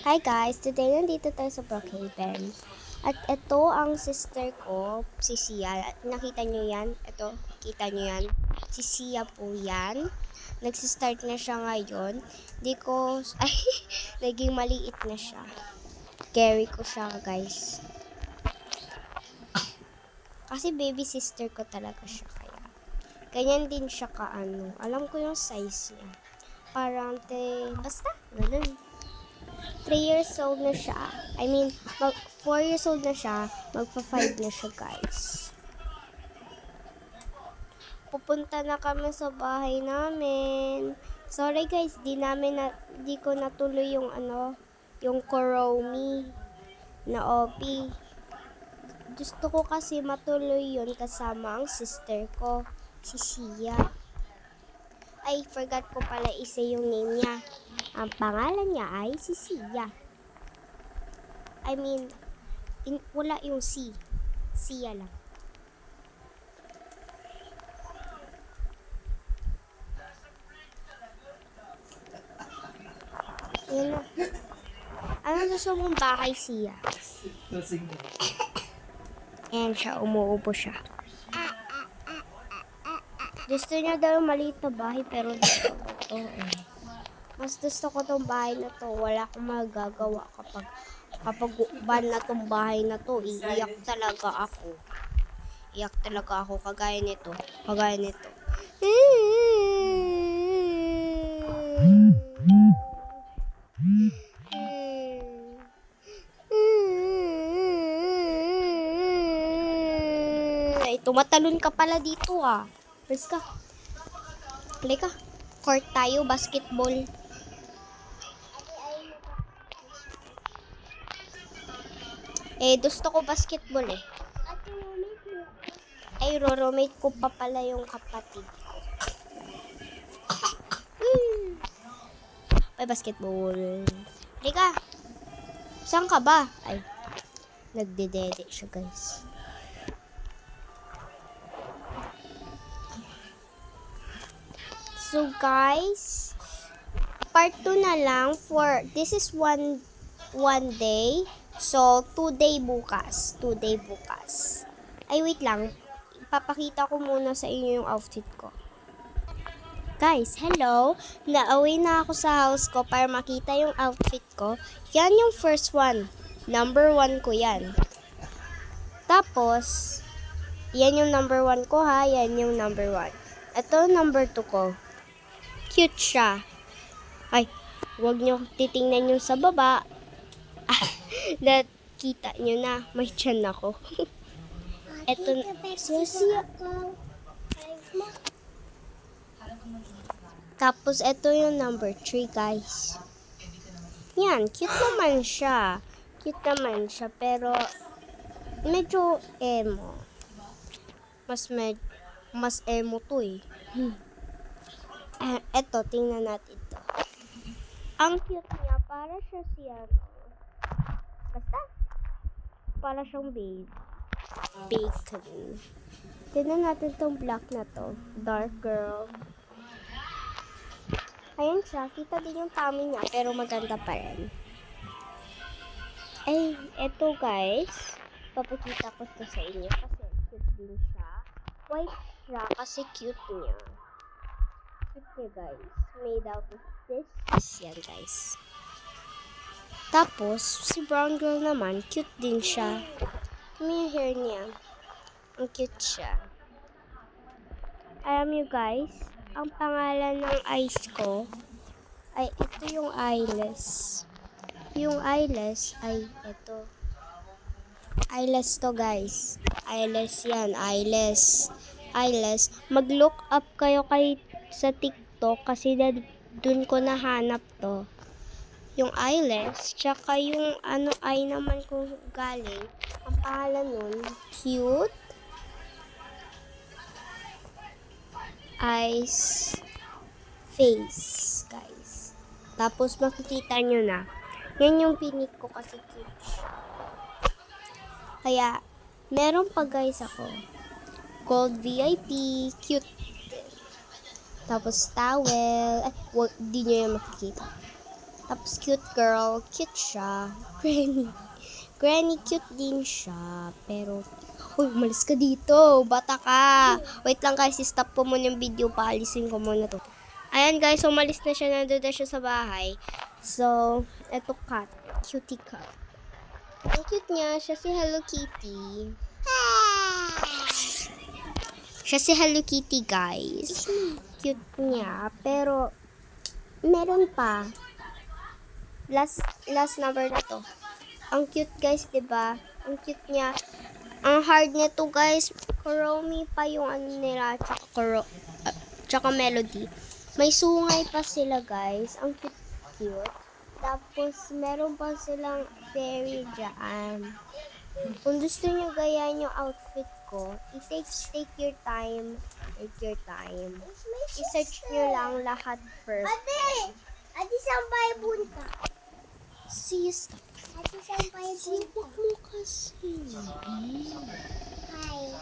Hi guys! Today nandito tayo sa Brookhaven. At ito ang sister ko, si Sia. At nakita nyo yan? Ito, kita nyo yan? Si Sia po yan. Nagsistart na siya ngayon. Di ko, ay, naging maliit na siya. Carry ko siya guys. Kasi baby sister ko talaga siya kaya. Ganyan din siya kaano. Alam ko yung size niya. Parang basta, ganun. 3 years old na siya. 4 years old na siya. Magpa 5 na siya, guys. Pupunta na kami sa bahay namin. Sorry guys, di ko natuloy yung Kuromi na OP. Gusto ko kasi matuloy yun kasama ang sister ko, si Sia. Ay, forgot ko pala isa yung name niya. Ang pangalan niya ay si Sia. Wala yung C. Sia lang. Yan na. Ano gusto mong bahay, Sia? Ayan siya, umuubo siya. Gusto niya daw maliit na bahay pero gusto ko to Mas gusto ko tong bahay na to. Wala akong magagawa kapag ban na tong bahay na to. Iiyak talaga ako. Iyak talaga ako kagaya nito. Ay, tumatalon ka pala dito ah. Please ka. Play ka. Court tayo, basketball. Gusto ko basketball eh. Ay, roommate ko pa pala yung kapatid ko. Ay, basketball. Halika. Saan ka ba? Ay, nagdedede siya guys. So guys, part 2 na lang for this is one day. So 2 day bukas. Ay wait lang. Ipapakita ko muna sa inyo yung outfit ko. Guys, hello. Nauwi na ako sa house ko para makita yung outfit ko. Yan yung first one. Number 1 ko yan. Tapos, yan yung number 1 ko ha. Yan yung number 1. Ito number 2 ko. Cute siya. Ay, huwag nyo titingnan yung sa baba. Kita nyo na, may tiyan ako. Ito na. Tapos, ito yung number 3, guys. Yan, cute naman siya. Pero medyo emo. Mas emo to eh. Eto, tingnan natin to. Ang cute niya, para siya basta, para siyang bacon. Tingnan natin tong black na to. Dark girl. Ayan siya, kita din yung tummy niya, pero maganda pa rin. Ay, eto guys. Papakita ko to sa inyo kasi cute din siya. White siya kasi cute niya. Guys, made out of this. Yan guys. Tapos, si brown girl naman, cute din siya. May hair niya. Ang cute siya. Alam nyo guys, ang pangalan ng eyes ko ay ito yung eyeless. Yung eyeless ay ito. Eyeless to guys. Eyeless yan, eyeless. Mag-look up kayo sa TikTok kasi dun ko nahanap to. Yung eyeless, tsaka yung eye naman ko galing. Ang pangalan nun, Cute Eyes Face, guys. Tapos makikita nyo na. Yan yung pinik ko kasi cute siya. Kaya, meron pa guys ako. Gold VIP, cute. Tapos towel. Di nyo yung makikita. Tapos cute girl, cute siya. Granny. Granny cute din siya. Pero, uy, umalis ka dito. Bata ka. Wait lang guys, stop po muna yung video. Paalisin ko muna to. Ayan guys, umalis na siya. Nandun na siya sa bahay. So, eto cat. Cutie cat. Ang cute niya. Siya si Hello Kitty. Siya si Hello Kitty guys. Cute niya. Pero, meron pa. Last number na to. Ang cute guys, 'di ba? Ang cute niya. Ang hard nito guys. Kuromi pa yung ano nila, tsaka melody. May sungay pa sila guys. Ang cute. Tapos meron pa silang fairy dyan. Kung gusto niyo gayahin yung outfit ko, take your time. Take your time. I-search niyo lang lahat first. Ate, saan tayo punta? Sis, Ate, saan tayo punta? wag mo kasi. Hi.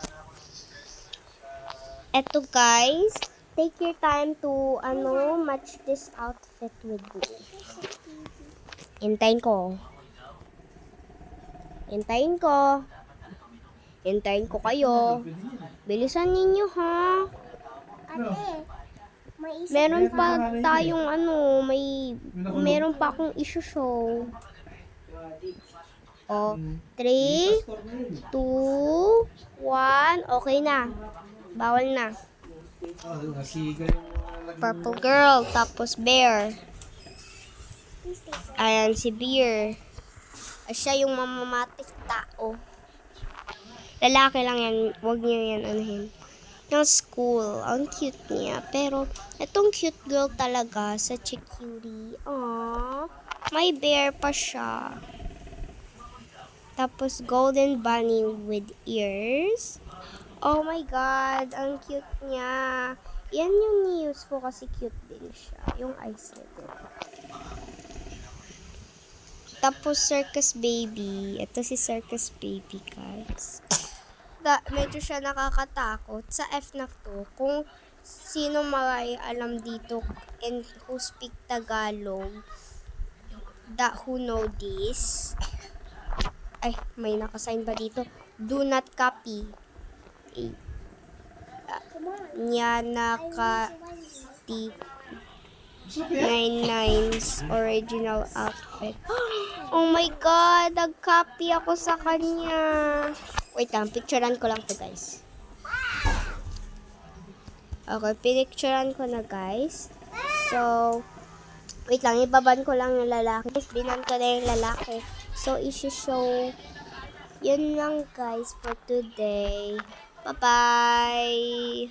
Eto guys, take your time to match this outfit with me. Hintayin ko. Hintayin ko kayo. Bilisan ninyo ha. Ate, may isa. Meron pa tayong meron pa akong issue-show. Oh, 3, 2, 1, okay na. Bawal na. Purple girl, tapos bear. Ayan, si bear. Siya yung mamamatik tao. Lalaki lang yan, huwag niyo yan anuhin. Yung school, ang cute niya. Pero, itong cute girl talaga sa Chikurie. Aww, may bear pa siya. Tapos, golden bunny with ears. Oh my God, ang cute niya. Yan yung news ko kasi cute din siya. Yung eyes nito. Tapos, circus baby. Ito si circus baby, guys. Medyo siya nakakatakot. Sa FNAF to, kung sino may alam dito and who speak Tagalog, who know this. Ay, may nakasign ba dito? Do not copy. Nyanakati 99's original outfit. Oh my God, nag-copy ako sa kanya. Wait lang, picturean ko lang to guys. Okay, pinicturean ko na guys. So, wait lang, ibaban ko lang yung lalaki. Binan ko na yung lalaki. So, isi-show. Yun lang guys for today. Bye-bye!